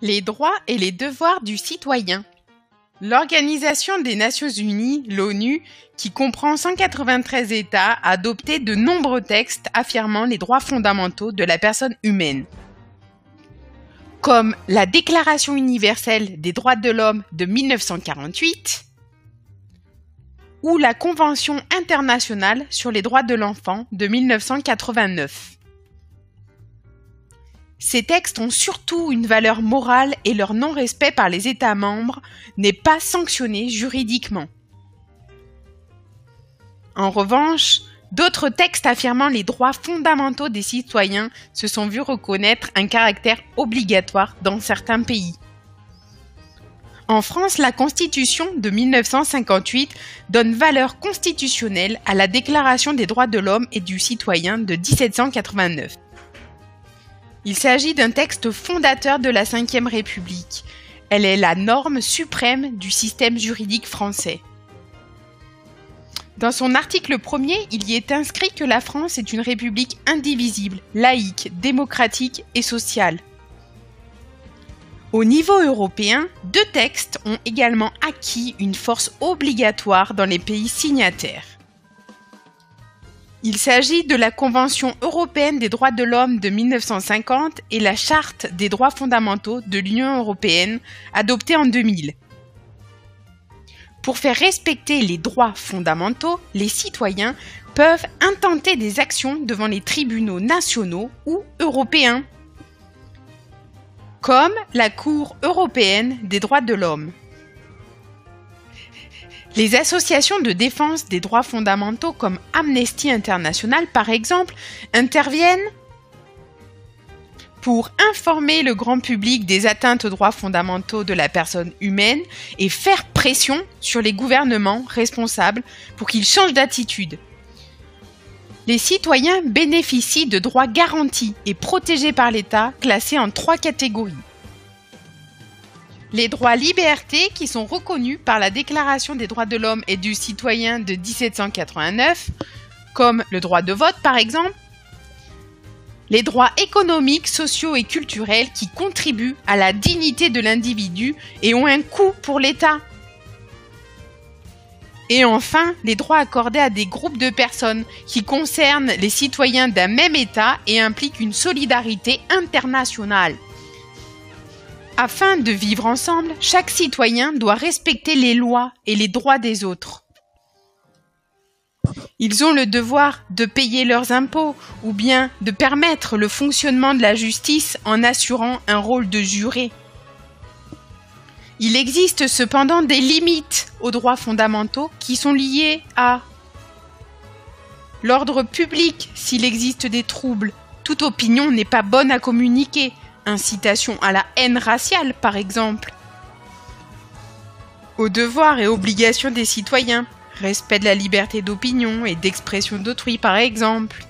Les droits et les devoirs du citoyen. L'Organisation des Nations Unies, l'ONU, qui comprend 193 États, a adopté de nombreux textes affirmant les droits fondamentaux de la personne humaine. Comme la Déclaration universelle des droits de l'homme de 1948 ou la Convention internationale sur les droits de l'enfant de 1989. Ces textes ont surtout une valeur morale et leur non-respect par les États membres n'est pas sanctionné juridiquement. En revanche, d'autres textes affirmant les droits fondamentaux des citoyens se sont vus reconnaître un caractère obligatoire dans certains pays. En France, la Constitution de 1958 donne valeur constitutionnelle à la Déclaration des droits de l'homme et du citoyen de 1789. Il s'agit d'un texte fondateur de la Ve République. Elle est la norme suprême du système juridique français. Dans son article 1er, il y est inscrit que la France est une république indivisible, laïque, démocratique et sociale. Au niveau européen, deux textes ont également acquis une force obligatoire dans les pays signataires. Il s'agit de la Convention européenne des droits de l'homme de 1950 et la Charte des droits fondamentaux de l'Union européenne, adoptée en 2000. Pour faire respecter les droits fondamentaux, les citoyens peuvent intenter des actions devant les tribunaux nationaux ou européens, comme la Cour européenne des droits de l'homme. Les associations de défense des droits fondamentaux comme Amnesty International, par exemple, interviennent pour informer le grand public des atteintes aux droits fondamentaux de la personne humaine et faire pression sur les gouvernements responsables pour qu'ils changent d'attitude. Les citoyens bénéficient de droits garantis et protégés par l'État, classés en 3 catégories. Les droits-libertés qui sont reconnus par la Déclaration des droits de l'homme et du citoyen de 1789, comme le droit de vote par exemple. Les droits économiques, sociaux et culturels qui contribuent à la dignité de l'individu et ont un coût pour l'État. Et enfin, les droits accordés à des groupes de personnes qui concernent les citoyens d'un même État et impliquent une solidarité internationale. Afin de vivre ensemble, chaque citoyen doit respecter les lois et les droits des autres. Ils ont le devoir de payer leurs impôts ou bien de permettre le fonctionnement de la justice en assurant un rôle de juré. Il existe cependant des limites aux droits fondamentaux qui sont liées à l'ordre public s'il existe des troubles. Toute opinion n'est pas bonne à communiquer. Incitation à la haine raciale, par exemple. Aux devoirs et obligations des citoyens, respect de la liberté d'opinion et d'expression d'autrui, par exemple.